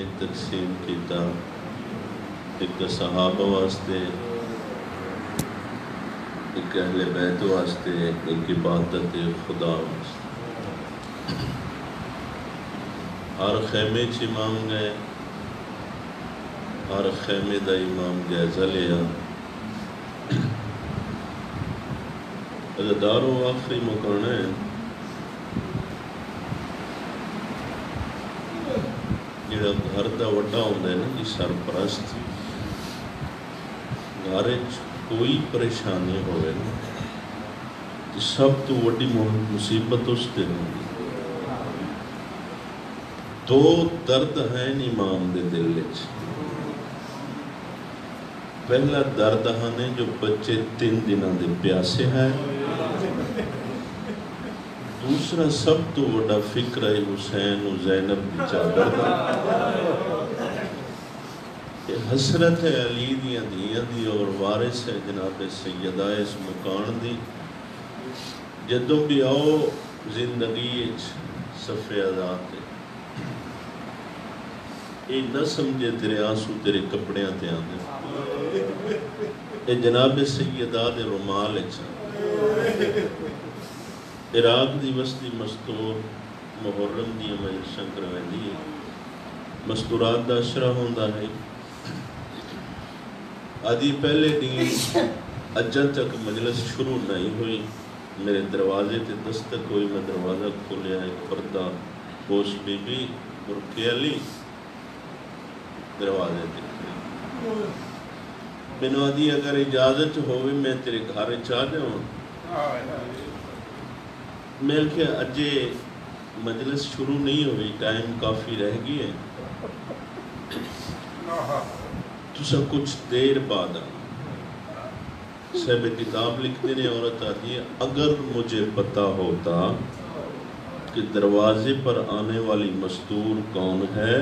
ایک تقسیم کیتا، ایک صحابہ واسطے، ایک اہل بیت واسطے، ایک عبادت خدا واسطے۔ ہر خیمے چ امام گئے، ہر خیمے دا امام جائزہ لیا۔ دارو آخری مکان ہے، جڑا گھر دا وڈا ہوندا ہے نا جی سرپرست، گھر کوئی پریشانی ہوئے نا سب تو وڈی مصیبت اس دے ہوندی۔ دو درد ہیں امام دے دل وچ۔ پہلا درد ہے جو بچے 3 دنوں دے پیاسے ہیں، دوسرا سب تو بڑا فکر ہے حسین و زینب دی چادر دا۔ یہ حسرت ہے علی دیاں دیاں دی اور وارث ہے جناب سیدہ اس مکان دی۔ جدوں بھی آؤ زندگی صفحے آزاد ہے، یہ نہ سمجھے تیرے آنسو تیرے کپڑیاں تے آندے، یہ جناب سیدہ دے رومال عراق دی وسطی مستور محرم دی مجلساں کرویندی ہے، مستورات دا اشرا ہوندا ہے۔ آدھی پہلے دن اجل تک مجلس شروع نہیں ہوئی، میرے دروازے تے دستک ہوئی، میں دروازہ کھولیا، ایک پردہ پوش بی بی برقع علی دروازے تے مینوں آدھی اگر اجازت ہوئے میں تیرے گھر چاہ جاؤں۔ میں کہ اجے مجلس شروع نہیں ہوئی، ٹائم کافی رہ گئی ہے، تسا کچھ دیر بعد صاحب کتاب لکھ دینے عورت آتی ہے، اگر مجھے پتہ ہوتا کہ دروازے پر آنے والی مستور کون ہے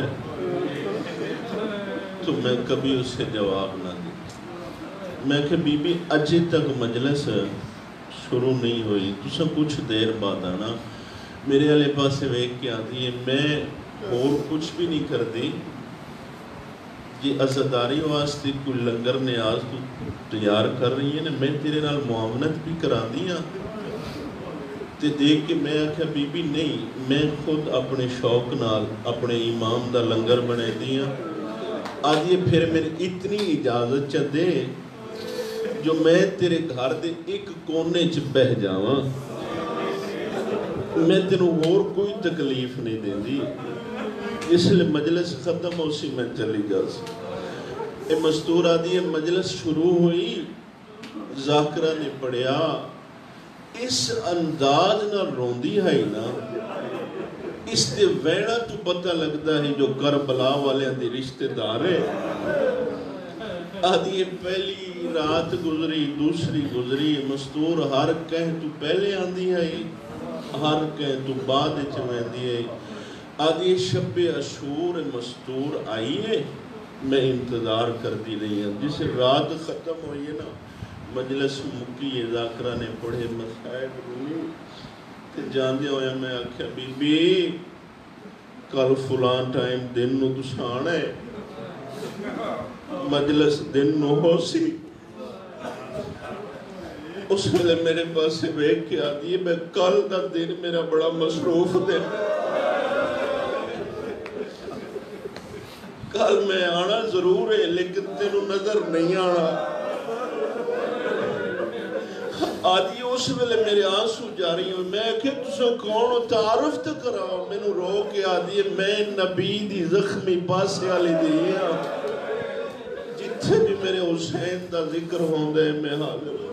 تو میں کبھی اسے جواب نہ دیتا۔ میں کہ بی بی اجے تک مجلس شروع نہیں ہوئی، تسا کچھ دیر بعد آنا۔ میرے والے پاسے ویکھ کے آتی ہے، میں اور کچھ بھی نہیں کر دی، یہ عزاداری واسطے کوئی لنگر نیاز تو تیار کر رہی ہے نا، میں تیرے نال معاونت بھی کرا دیا تے دیکھ کے میں آکھیا بی بی نہیں، میں خود اپنے شوق نال اپنے امام دا لنگر بنے دیا۔ آدھی پھر میری اتنی اجازت چا دے جو میں تیرے گھر دے ایک کونے چ بہ جاواں، میں تینوں اور کوئی تکلیف نہیں دیں دی، اس لئے مجلس ختم ہو سی میں چلی جا سی۔ اے مستور آدھی ہے مجلس شروع ہوئی، ذاکرہ نے پڑھیا، اس انداز نہ روندی ہے نا، اس تے ویڑا تو پتہ لگتا ہے جو کربلا والے دی رشتہ دار ہے۔ آدھی پہلی رات گزری، دوسری گزری، مستور ہر کہیں تو پہلے آندی ہے، ہر کہیں تو بعد چویندی ہے۔ آدھی شب عاشور مستور آئی ہے، میں انتظار کر دی رہی ہوں، جس رات ختم ہوئی ہے نا مجلس مکی ہے، ذاکرہ نے پڑھے مسائب روئی کہ جاندے ہویا میں آکھیا بی بی کل فلان ٹائم دن نو تسان ہے، مجلس دن نو ہو سی۔ اس ویلے میرے پاس سے بیٹھ کے آتی ہے، میں کل دا دن میرا بڑا مصروف دن، کل میں آنا ضرور ہے لیکن تینوں نظر نہیں آنا۔ آدھی اس ویلے میرے آنسو جاری ہوئے، میں کہ تسا کون تعارف تو کراؤ، میں نو رو کے آدھی ہے میں نبی دی زخمی پاسے آلی دی ہاں، جتھے بھی میرے حسین دا ذکر ہوندے میں حاضر ہوں۔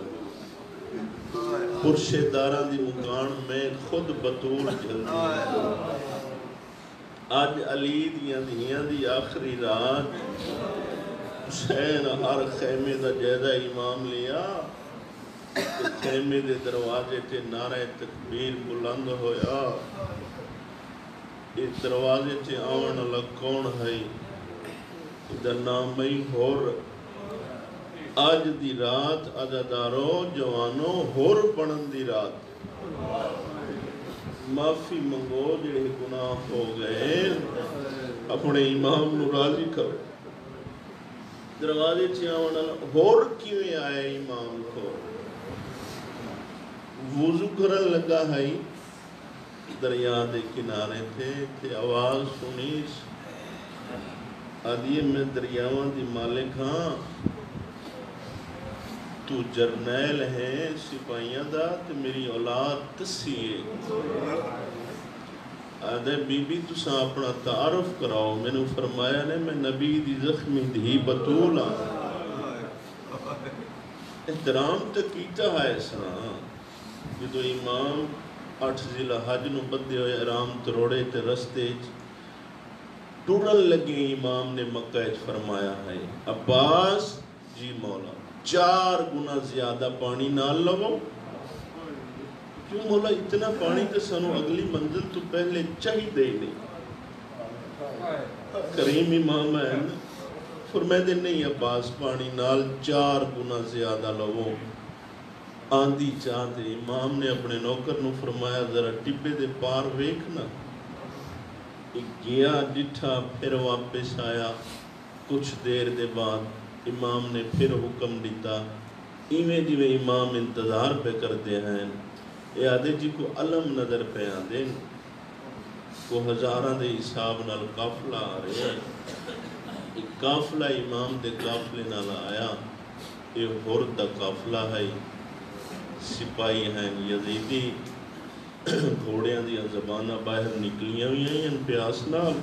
پرشے داران دی مکان میں خود بطول جلدی، آج علی دیاں دی آخری رات، حسین ہر خیمے دا جائزہ امام لیا، خیمے دے دروازے تے نعرہ تکبیر بلند ہویا، اس دروازے تے آون اللہ کون ہے، ادھر نامی ہور، آج دی رات عزادارو جوانو ہور پڑھن دی رات، معافی منگو جڑے گناہ ہو گئے، اپنے امام نو راضی کرو۔ دروازے چاونا ہور کیویں آئے امام کو، وضو کرن لگا ہے، دریا دے کنارے تھے آواز سنی، آدھی میں دریاواں دی مالک ہاں، تو جرنیل ہے سپاہیاں دا تے میری اولاد تسی ہے، آدھے بی بی تساں اپنا تعارف کراؤ۔ میں نے فرمایا نے میں نبی دی زخمی دھی بطول ہاں، احترام تے کیتا ہے اسنا۔ جدو امام 8 ذی الحج نو بدے ہوئے آرام تروڑے تے رستے ٹرن لگے، امام نے مکہ فرمایا ہے عباس جی مولا 4 گنا زیادہ پانی نہ لو۔ کیوں مولا اتنا پانی تو سانو اگلی منزل تو پہلے چاہی دے نہیں، کریم امام ہے فرمائے دے نہیں عباس پانی نال 4 گنا زیادہ لو۔ آندھی چاہتے امام نے اپنے نوکر نو فرمایا ذرا ٹبے دے پار ویکھنا، گیا ڈٹھا پھر واپس آیا، کچھ دیر دے بعد امام نے پھر حکم دیتا، ایویں جویں امام انتظار پہ کرتے ہیں، یہ آدھے جی کو علم نظر پہ آدھے کو ہزاراں دے حساب نال قافلہ آ رہے ہیں، ایک قافلہ امام دے قافلے نال آیا، یہ ہورد دا قافلہ ہے، سپاہی ہیں یزیدی، گھوڑیاں دیا زبانہ باہر نکلیاں ہوئی ہیں، ان پیاس نال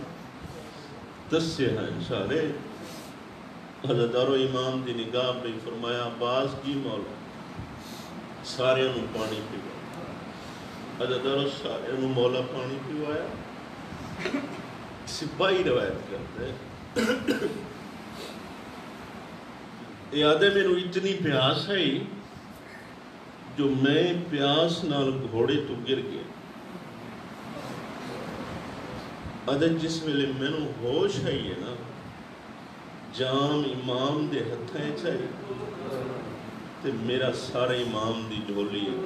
دسے ہیں سارے۔ حضرت دارو امام دی نگاہ پہ فرمایا عباس کی مولا سارے انہوں پانی پیوا، حضرت دارو سارے انہوں مولا پانی پیوایا۔ سپاہی روایت کرتے ہیں یادے میں نو اتنی پیاس ہے جو میں پیاس نال گھوڑے تو گر گیا، ادھے جس ویلے میں نو ہوش ہے یہ نا جام امام دے ہتھیں چاہیے تے میرا سارا امام دی جھولی ہے۔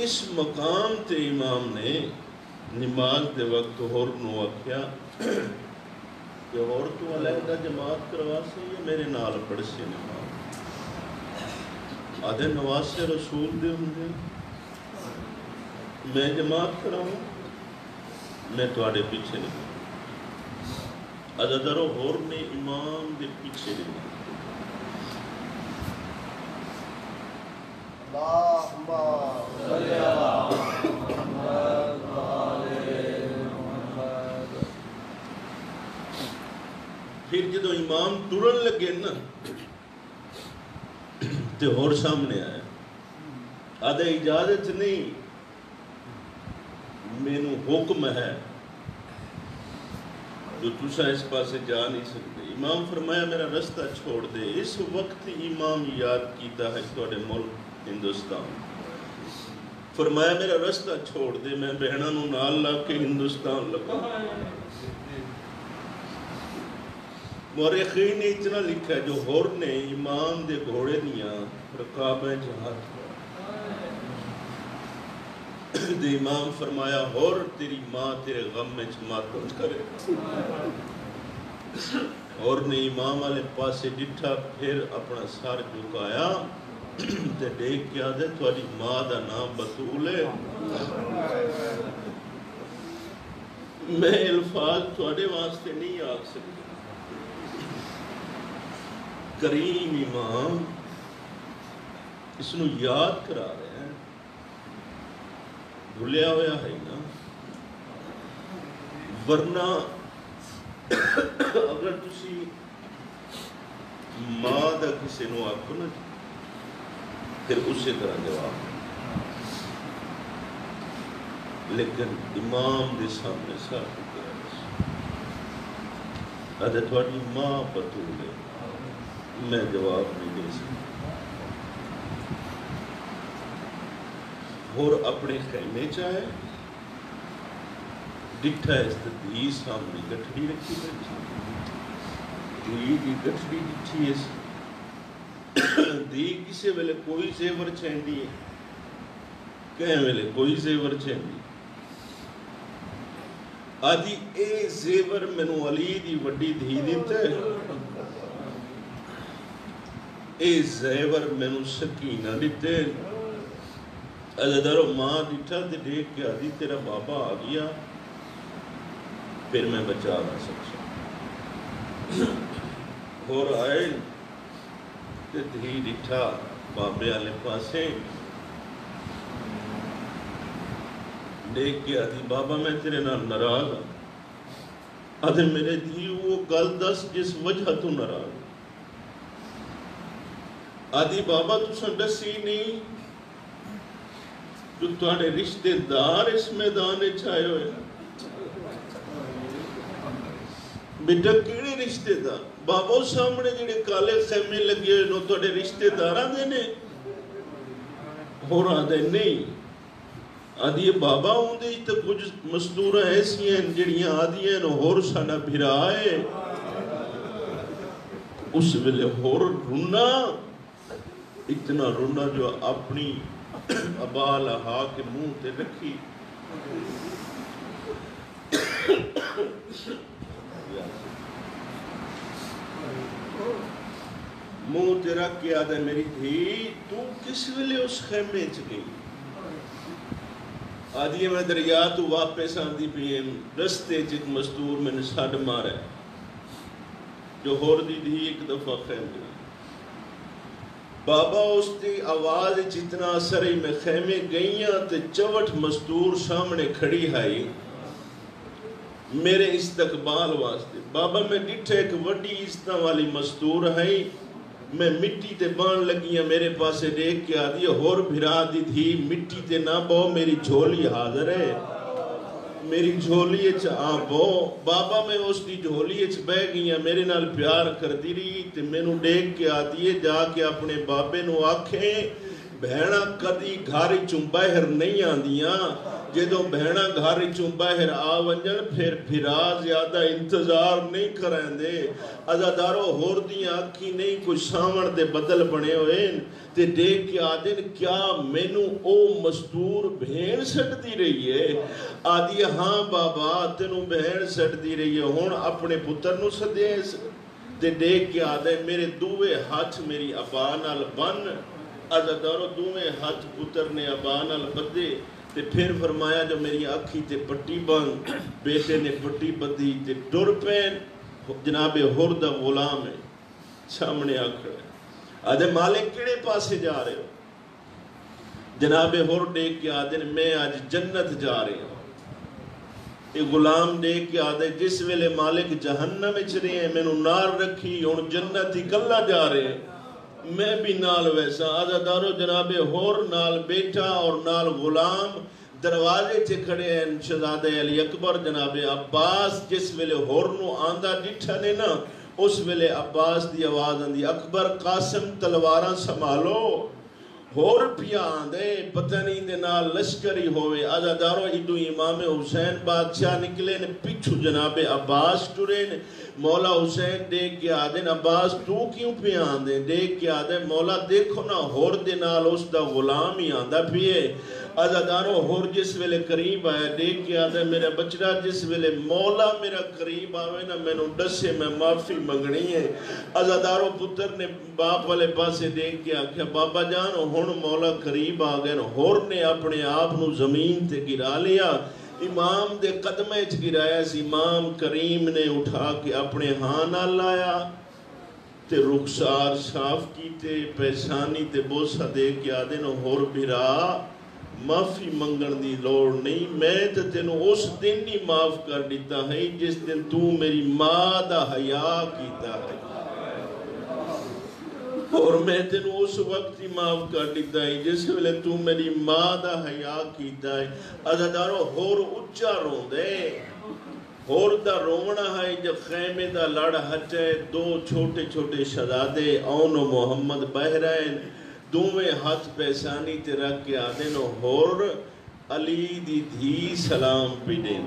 اس مقام تے امام نے نماز دے وقت ہور نو آکھیا کہ اور تو علیحدہ جماعت کروا سے یا میرے نال پڑھ سے نماز، آدھے نواز سے رسول دے ہوں گے میں جماعت کراؤں، میں تواڈے پیچھے نہیں، ادھرو ہور نے امام دے پیچھے نہیں۔ پھر جدو امام ٹرن لگے نا تے ہور سامنے آیا، آدھے اجازت نہیں مینو حکم ہے جو تسا اس پاسے جا نہیں سکتے۔ امام فرمایا میرا رستہ چھوڑ دے۔ اس وقت امام یاد کیتا ہے تواڈے ملک ہندوستان، فرمایا میرا رستہ چھوڑ دے، میں بہناں نو نال لا کے ہندوستان لگا۔ مورخین نے اتنا لکھا ہے جو ہور نے امام دے گھوڑے دیاں رکابیں جہاد دے امام فرمایا ہور تیری ماں تیرے غم میں ماتم کرے، اور نے امام والے پاسے ڈٹھا پھر اپنا سر جھکایا تے دیکھ کے آدھے تواڈی ماں دا نام بطول ہے۔ میں الفاظ تواڈے واسطے نہیں آکھ سکتا، کریم امام اس نو یاد کرا رہے ہیں، بھولیا ہویا ہے نا، ورنہ اگر تسی ماں دا کسی نو آکھو نا پھر اسی طرح جواب، لیکن امام دے سامنے ساتھ ادھے تواڈی ماں بطول ہے، میں جواب نہیں دے سکتا۔ اور اپنے خیمے چاہے ڈٹھا اس دی سامنے گٹھڑی رکھی بیٹھی، دی دی گٹھڑی ڈٹھی اس دی کسے ویلے کوئی زیور چہندی ہے، کہیں ویلے کوئی زیور چاہیے آدھی اے زیور مینو علی دی وڈی دھی دیتا ہے اے زیور مینو سکینہ دیتے ازدارو ماں دیٹھا تے دیکھ کے آدھی تیرا بابا آ گیا پھر میں بچا نہ سکتا اور آئے تے دھی دیٹھا بابے آلے پاسے دیکھ کے آدھی بابا میں تیرے نال ناراض ہوں آدھے میرے دھی وہ گل دس جس وجہ تو ناراض آدھی بابا تو سن دسی نہیں جو تواڈے رشتے دار اس میدان چھائے ہوئے بیٹا کیڑے رشتے دار بابا سامنے جڑے کالے خیمے لگے ہوئے نو تواڈے رشتے داراں دے نے اور آدھے نہیں آدھی بابا ہوں دے تو کچھ مستورہ ایسی ہیں جڑیاں آدھی ہیں اور سانا بھرا ہے اس ویلے اور رونا اتنا رونا جو اپنی ابا لہا کے منہ تے رکھی منہ تے رکھ کے آدھے میری دھی تو کس ویلے اس خیمے چ گئی آدھی میں دریا تو واپس آندھی پیم رستے چک مستور میں نے ساڑھ مارا ہے جو ہور دی دھی ایک دفعہ خیمے بابا اس دی آواز جتنا سری میں خیمے گئیاں تے چوٹ مستور سامنے کھڑی ہائی میرے استقبال واسطے بابا میں ڈٹھے ایک وڈی استنا والی مستور ہے میں مٹی تے بان لگیاں میرے پاسے دیکھ کے آدھی اور بھرا دی تھی مٹی تے نہ بو میری جھولی حاضر ہے میری جھولی اچ آ بو بابا میں اس دی جھولی اچ بہ گیاں میرے نال پیار کر دی رہی تے میں نو دیکھ کے آدھی ہے جا کے اپنے بابے نو آکھیں بہنا کدی گھاری چوں باہر نہیں آندیاں جدوں بہنا گھاری چوں باہر آ ونجن پھرا زیادہ انتظار نہیں کریں دے ازادارو ہور دیاں آکھی نہیں کچھ سامن دے بدل بنے ہوئے تے دیکھ کے آدھن کیا مینو او مستور بھین سٹ دی رہی ہے آدھی ہاں بابا تینو بھین سٹ دی رہی ہے ہون اپنے پتر نو سدے تے دیکھ کے آدھن میرے دوے ہاتھ میری ابا نال بن ازادارو دوے ہاتھ پتر نے ابا نال بدے تے پھر فرمایا جو میری آنکھی تے پٹی بند بیٹے نے پٹی بدی تے ٹر پین جناب ہرد غلام ہے سامنے آکھڑ ہے آدھے مالک کیڑے پاسے جا رہے ہو جناب ہر دیکھ کے آدھے میں آج جنت جا رہے ہوں یہ غلام دیکھ کے آدھے جس ویلے مالک جہنم اچ رہے ہیں میں نو نار رکھی اور جنت ہی کلا جا رہے ہیں میں بھی نال ویسا آزادارو جناب ہور نال بیٹا اور نال غلام دروازے چے کھڑے ہیں شہزادہ علی اکبر جناب عباس جس ویلے ہور نو آندہ ڈٹھا نے نا اس ویلے عباس دی آواز آندی اکبر قاسم تلواراں سنبھالو ہور پیا آندے پتہ نہیں دے نال لشکری ہوئے آزادارو ادو امام حسین بادشاہ نکلے نے پچھو جناب عباس ٹرے نے مولا حسین دیکھ کے آدھیں عباس تو کیوں پہ آندیں دیکھ کے آدھیں مولا دیکھو نا ہور دے نال اس دا غلام ہی آندہ پیے ازادارو ہور جس ویلے قریب آئے دیکھ کے آدھیں میرا بچڑا جس ویلے مولا میرا قریب آوے نا میں نو ڈسے میں معافی منگنی ہے ازادارو پتر نے باپ والے پاسے دیکھ کے آکھیا بابا جان ہون مولا قریب آگئے ہور نے اپنے آپ نو زمین تے گرا لیا امام دے قدمے چ گرایا سی امام کریم نے اٹھا کے اپنے ہاں نہ لایا تے رخسار صاف کیتے پیشانی تے بوسہ دے کے آدھے نو ہور بھرا معافی منگن دی لوڑ نہیں میں تے تینو اس دن ہی معاف کر دیتا ہے جس دن تو میری ماں دا حیا کیتا ہے اور میں تینو اس وقت ہی معاف کر دیتا ہے جس ویلے تو میری ماں دا حیا کیتا ہے ازادارو ہور اچھا رون دے ہور دا رونا ہے جب خیمے دا لڑ ہٹے دو چھوٹے چھوٹے شہزادے اون و محمد بحرین دوویں ہاتھ پیسانی تے رکھ کے آدھے نو ہور علی دی دھی سلام پی دین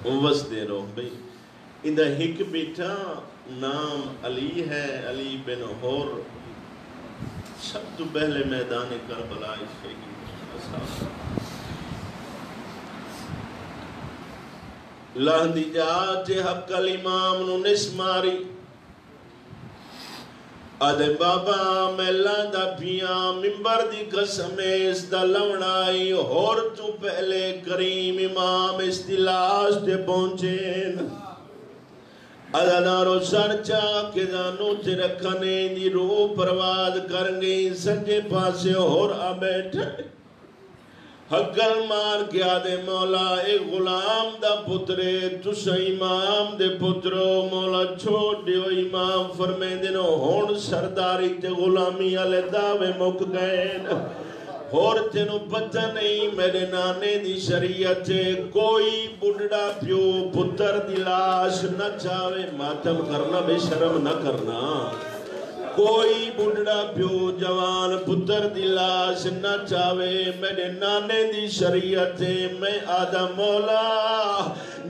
وس دے رو بھئی اندہ ہک بیٹا نام علی ہے علی بن ہور سب تو پہلے میدان کربلا شہید لاندی جات حق الامام نو نس ماری آدھے بابا میں لاندا پیا ممبر دی قسم اس دا لونائی اور تو پہلے کریم امام اس دی لاش دے پہنچین آدھا نارو سر چاہ کے دانو تے رکھنے دی روح پرواز کرنگی سجے پاسے اور آ بیٹھے حقل مار کیا دے مولا اے غلام دا پترے تسا امام دے پترو مولا چھوڑ دیو امام فرمے دنو ہون سرداری تے غلامی آلے دعوے مک گئے اور تینو پتہ نہیں میرے نانے دی شریعت کوئی بڑھڑا پیو پتر دی لاش نہ چاہے ماتم کرنا بے شرم نہ کرنا کوئی بڑھڑا پیو جوان پتر دی لاش نہ چاہے میرے نانے دی شریعت میں آدھا مولا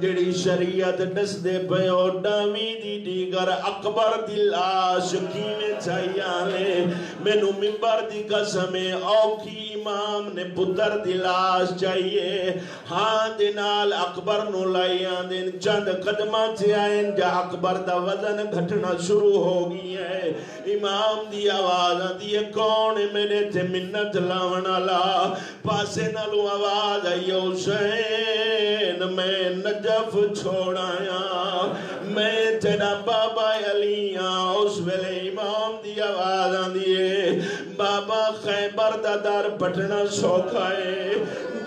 جڑی شریعت ڈس دے پیو ڈامی دی دیگر اکبر دی لاش کینے چاہیے آلے مینو ممبر دی قسم اوکھی امام نے پتر دی لاش چاہیے ہاں دنال اکبر نو لائیاں دن چند قدمہ سے آئیں جا اکبر دا وزن گھٹنا شروع ہو گئی ہے امام دی آواز آدھی ہے کون میرے تے منت لاونا لا پاسے نالو آواز آئی حسین میں نجف چھوڑایا میں تیرا بابا علیاں اس ویلے امام دی آواز آدھی ہے بابا خیبر دا دار پٹنا سوکھائے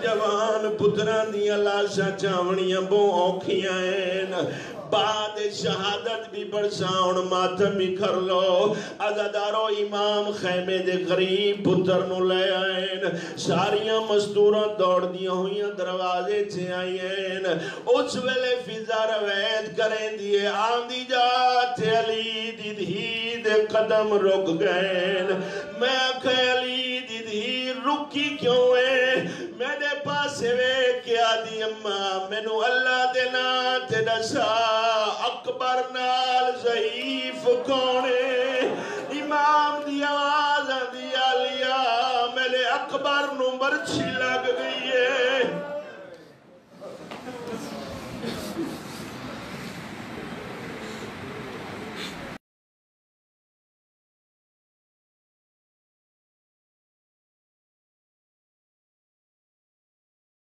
جوان پتران دی لاشاں چاونیاں بو اوکھیاں ہیں بعد شہادت بھی برساؤن ماتم بھی کر لو عزادارو امام خیمے دے غریب پتر نو لے آئین ساریاں مستوراں دوڑ دیا ہوئیاں دروازے چھے آئین اس ویلے فضا رویت کریں دیئے آندھی جاتے علی دی دھی دے قدم رک گئین میں آکھے علی دی دھی رکی کیوں ہے میرے پاس وے کیا دی اممہ مینو اللہ دینا تے دسا اکبر نال ضعیف کونے